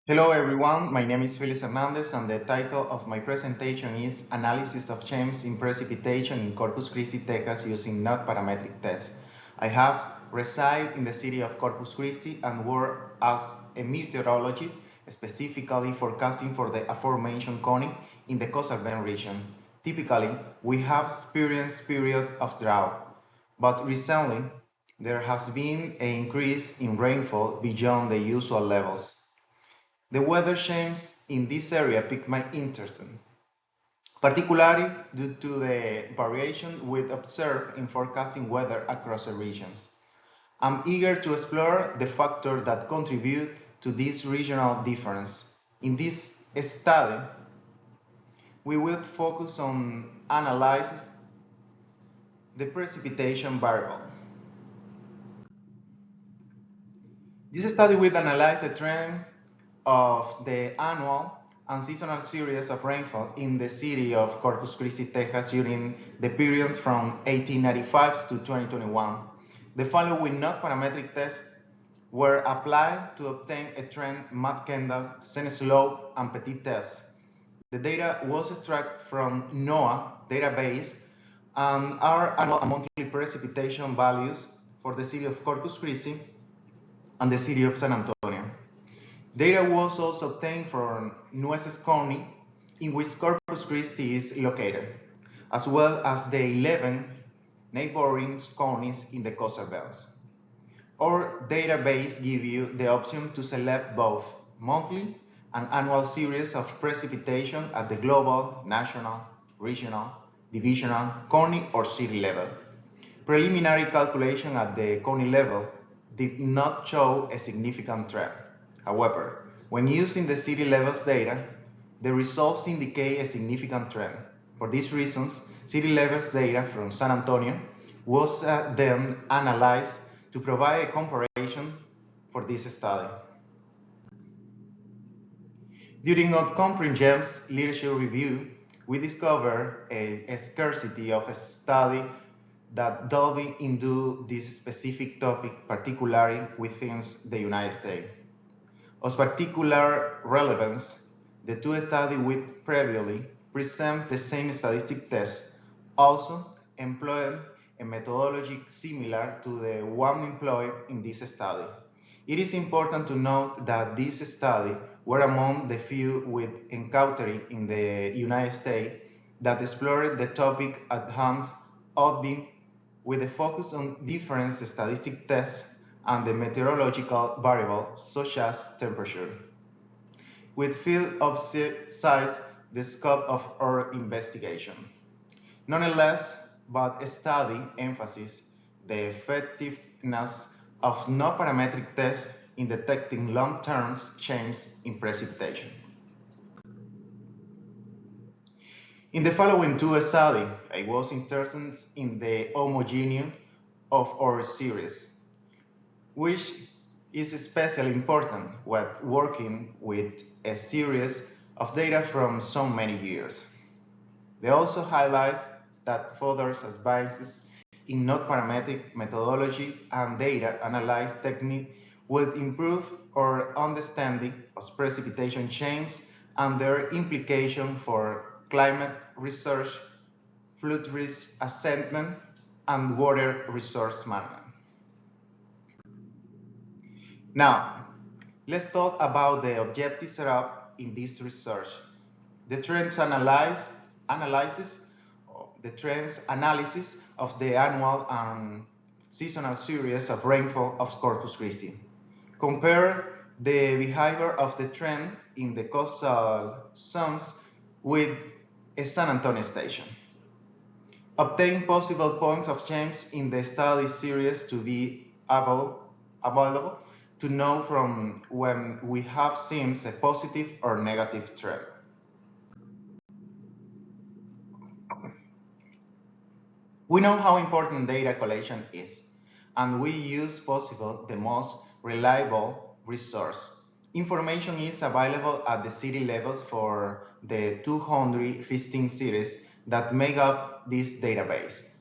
Hello everyone, my name is Felix Hernandez and the title of my presentation is Analysis of Change in Precipitation in Corpus Christi, Texas using not-parametric tests. I have reside in the city of Corpus Christi and work as a meteorologist, specifically forecasting for the aforementioned county in the coastal bend region. Typically, we have experienced period of drought, but recently there has been an increase in rainfall beyond the usual levels. The weather changes in this area piqued my interest, particularly due to the variation we observe in forecasting weather across the regions. I'm eager to explore the factors that contribute to this regional difference. In this study, we will focus on analyzing the precipitation variable. This study will analyze the trend of the annual and seasonal series of rainfall in the city of Corpus Christi, Texas during the period from 1895 to 2021. The following not-parametric tests were applied to obtain a trend Matt-Kendall, Sen-Slope, and Petit test. The data was extracted from NOAA database and are annual and monthly precipitation values for the city of Corpus Christi and the city of San Antonio. Data was also obtained from Nueces County, in which Corpus Christi is located, as well as the 11 neighboring counties in the coastal belts. Our database gives you the option to select both monthly and annual series of precipitation at the global, national, regional, divisional, county, or city level. Preliminary calculation at the county level did not show a significant trend. However, when using the city levels data, the results indicate a significant trend. For these reasons, city levels data from San Antonio was then analyzed to provide a comparison for this study. During our Comparing Gems literature review, we discovered a scarcity of a study that delving into this specific topic, particularly within the United States. Of particular relevance, the two studies with previously present the same statistic test also employed a methodology similar to the one employed in this study. It is important to note that these studies were among the few with encountered in the United States that explored the topic at hand, albeit with a focus on different statistic tests and the meteorological variables such as temperature. With field size the scope of our investigation. Nonetheless, but study emphasizes the effectiveness of no-parametric tests in detecting long-term changes in precipitation. In the following two studies, I was interested in the homogeneity of our series, which is especially important when working with a series of data from so many years. They also highlight that further advances in not-parametric methodology and data analysis technique will improve our understanding of precipitation change and their implication for climate research, flood risk assessment, and water resource management. Now, let's talk about the objective setup in this research. The trends analysis of the annual and seasonal series of rainfall of Corpus Christi. Compare the behavior of the trend in the coastal zones with a San Antonio station. Obtain possible points of change in the study series to be available to know from when we have seen a positive or negative trend. We know how important data collection is, and we use possible the most reliable resource. Information is available at the city levels for the 215 cities that make up this database.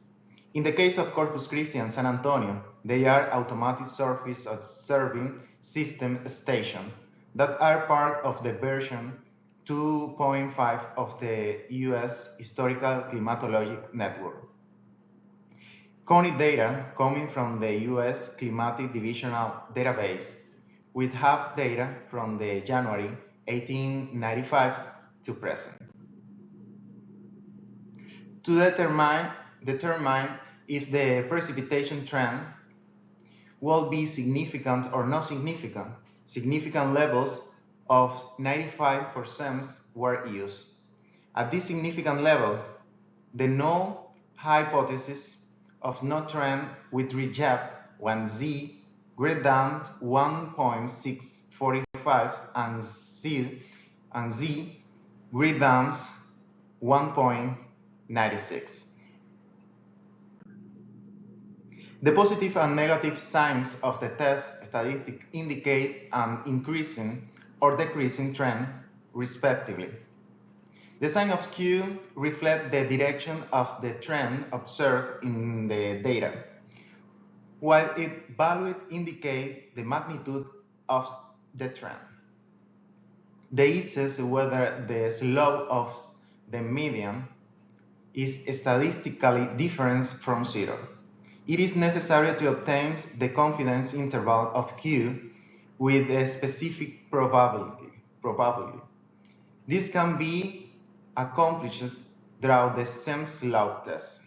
In the case of Corpus Christi and San Antonio, they are automatic surface observing system station that are part of the version 2.5 of the US Historical Climatologic Network. CONI data coming from the US Climatic Divisional Database with half data from the January 1895 to present. To determine if the precipitation trend will be significant or not significant, significant levels of 95% were used. At this significant level, the null hypothesis of no trend would reject when Z greater than 1.645 and Z greater than 1.96. The positive and negative signs of the test statistic indicate an increasing or decreasing trend, respectively. The sign of Q reflects the direction of the trend observed in the data, while its value indicates the magnitude of the trend. The is whether the slope of the median is statistically different from zero. It is necessary to obtain the confidence interval of Q with a specific probability. This can be accomplished through the same slope test.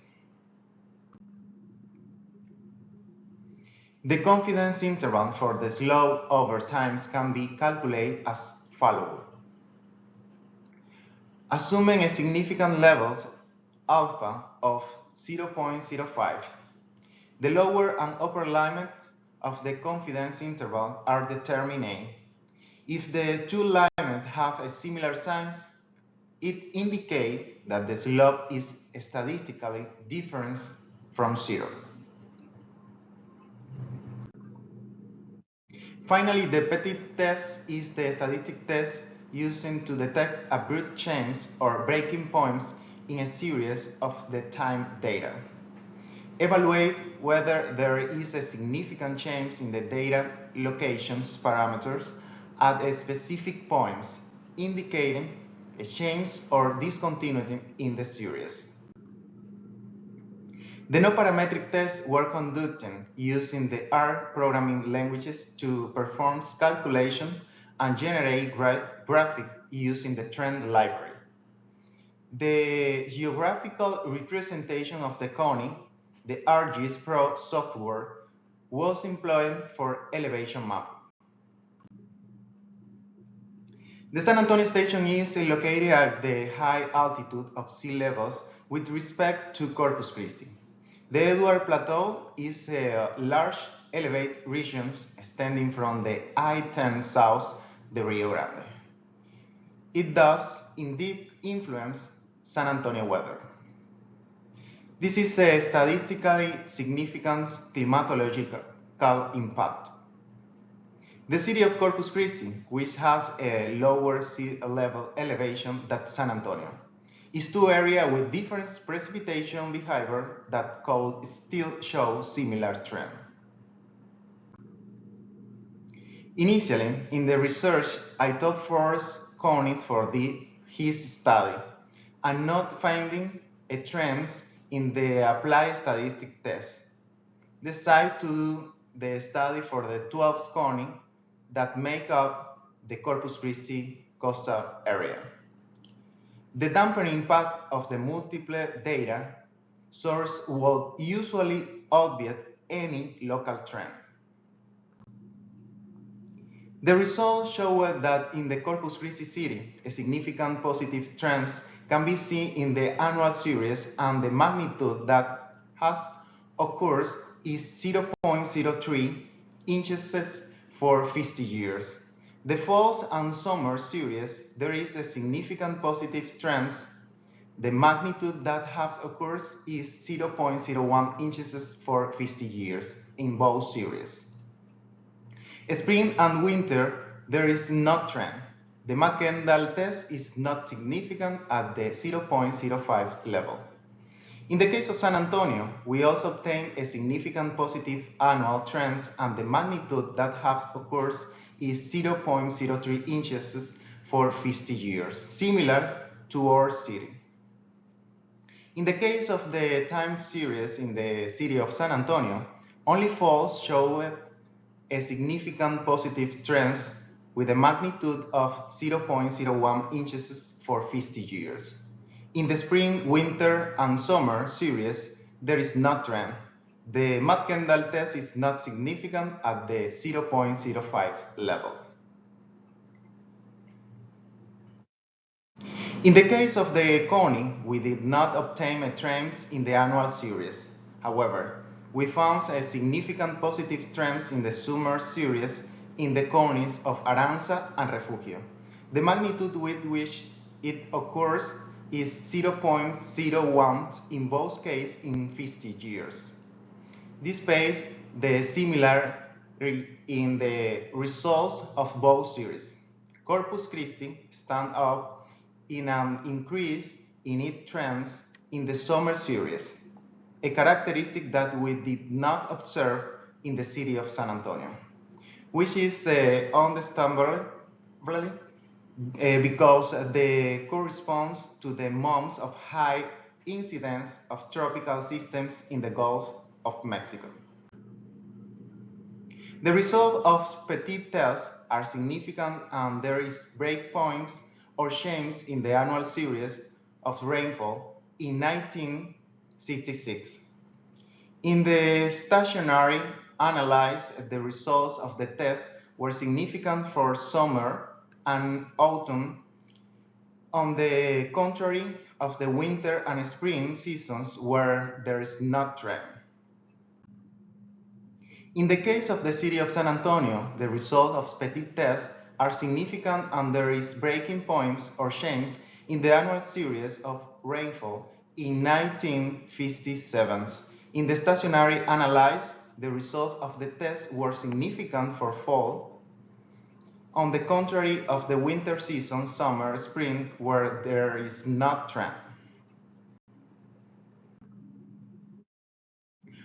The confidence interval for the slope over time can be calculated as follows. Assuming a significant level alpha of 0.05, the lower and upper limit of the confidence interval are determined. If the two limits have a similar size, it indicates that the slope is statistically different from zero. Finally, the petit test is the statistic test used to detect abrupt changes or breaking points in a series of the time data. Evaluate whether there is a significant change in the data locations parameters at a specific points, indicating a change or discontinuity in the series. The no-parametric tests were conducted using the R programming languages to perform calculation and generate graphic using the trend library. The geographical representation of the CONI, the ArcGIS Pro software, was employed for elevation mapping. The San Antonio station is located at the high altitude of sea levels with respect to Corpus Christi. The Edward Plateau is a large elevated region extending from the I-10 south the Rio Grande. It does indeed influence San Antonio weather. This is a statistically significant climatological impact. The city of Corpus Christi, which has a lower sea level elevation than San Antonio, is two areas with different precipitation behavior that could still show similar trend. Initially, in the research, I thought first CONI for his study and not finding a trend in the applied statistic test. Decided to do the study for the 12 CONI that make up the Corpus Christi coastal area. The dampening impact of the multiple data source will usually obviate any local trend. The results show that in the Corpus Christi city, a significant positive trend can be seen in the annual series, and the magnitude that has occurred is 0.03 inches for 50 years. The fall and summer series, there is a significant positive trend. The magnitude that has occurred is 0.01 inches for 50 years in both series. Spring and winter, there is no trend. The McKendall test is not significant at the 0.05 level. In the case of San Antonio, we also obtained a significant positive annual trend, and the magnitude that has occurred is 0.03 inches for 50 years, similar to our city. In the case of the time series in the city of San Antonio, only falls showed a significant positive trend with a magnitude of 0.01 inches for 50 years. In the spring, winter, and summer series, there is no trend. The Matt-Kendall test is not significant at the 0.05 level. In the case of the cony, we did not obtain a trend in the annual series. However, we found a significant positive trend in the summer series in the conies of Aranza and Refugio. The magnitude with which it occurs is 0.01 in both cases in 50 years. This pays the similarity in the results of both series. Corpus Christi stand up in an increase in its trends in the summer series, a characteristic that we did not observe in the city of San Antonio, which is understandable because they corresponds to the months of high incidence of tropical systems in the Gulf of Mexico. The results of petit tests are significant and there is breakpoints or changes in the annual series of rainfall in 1966. In the stationary analysis, the results of the test were significant for summer and autumn. On the contrary of the winter and spring seasons where there is no trend. In the case of the city of San Antonio, the results of petit tests are significant and there is breaking points or changes in the annual series of rainfall in 1957. In the stationary analysis, the results of the test were significant for fall. On the contrary of the winter season, summer, spring, where there is no trend.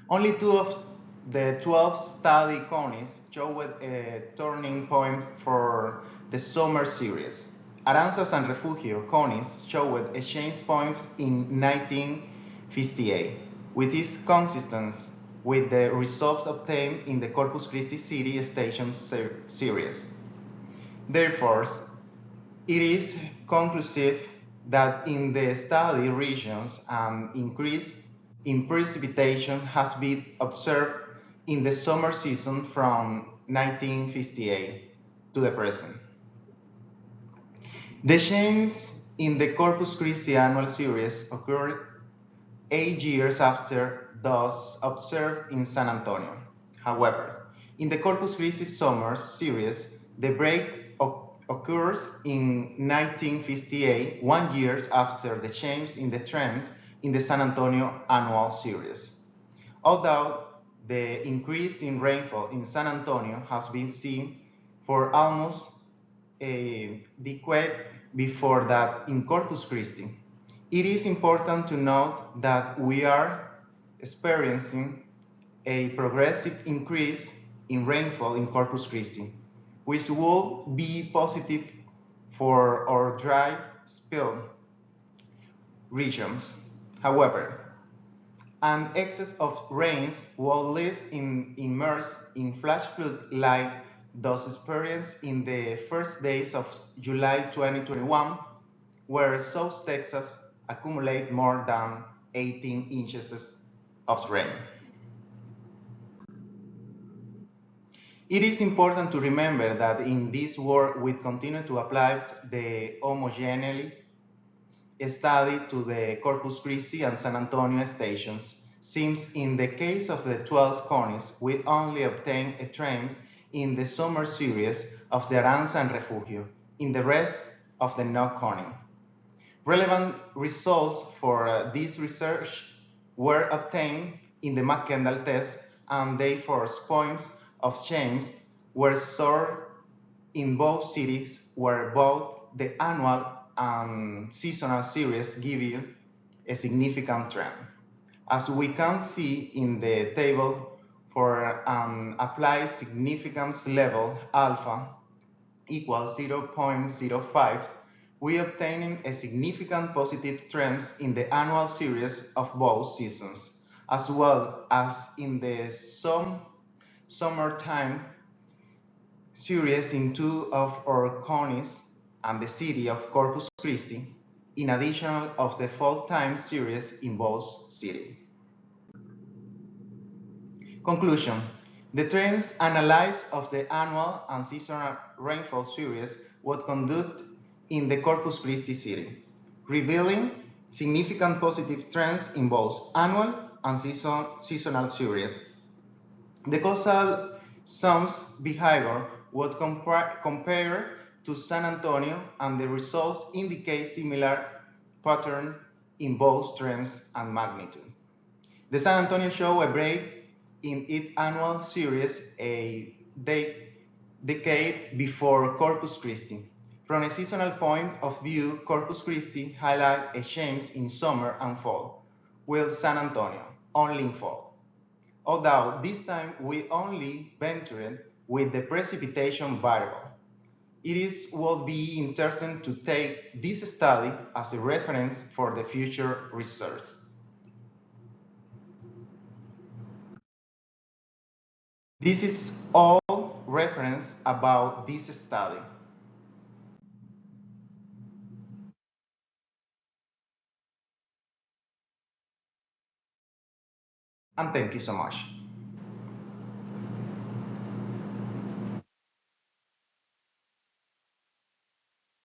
Only 2 of the 12 study conies showed a turning point for the summer series. Aranzas and Refugio conies showed a change point in 1958, which is consistent with the results obtained in the Corpus Christi City Station series. Therefore, it is conclusive that in the study regions an increase in precipitation has been observed in the summer season from 1958 to the present. The changes in the Corpus Christi annual series occurred 8 years after those observed in San Antonio. However, in the Corpus Christi summer series, the break occurs in 1958, 1 year after the change in the trend in the San Antonio annual series. Although the increase in rainfall in San Antonio has been seen for almost a decade before that in Corpus Christi, it is important to note that we are experiencing a progressive increase in rainfall in Corpus Christi, which will be positive for our dry spell regions. However, an excess of rains will leave immersed in flash flood like those experienced in the first days of July 2021, where South Texas accumulated more than 18 inches of rain. It is important to remember that in this work we continue to apply the homogeneity study to the Corpus Christi and San Antonio stations, since in the case of the 12 conies, we only obtain a trend in the summer series of the Aranza and Refugio, in the rest of the no cony. Relevant results for this research were obtained in the Matt-Kendall test, and therefore points of change were stored in both cities where both the annual and seasonal series give you a significant trend. As we can see in the table, for an applied significance level alpha, equals 0.05, we obtaining a significant positive trends in the annual series of both seasons, as well as in the summertime series in two of our counties and the city of Corpus Christi, in addition of the fall time series in both cities. Conclusion. The trends analyzed of the annual and seasonal rainfall series was conducted in the Corpus Christi city, revealing significant positive trends in both annual and seasonal series. The causal sums behavior was compared to San Antonio, and the results indicate similar pattern in both trends and magnitude. The San Antonio show a break in its annual series a decade before Corpus Christi. From a seasonal point of view, Corpus Christi highlights a change in summer and fall, while San Antonio only in fall. Although this time we only ventured with the precipitation variable. It will be interesting to take this study as a reference for the future research. This is all reference about this study. And thank you so much.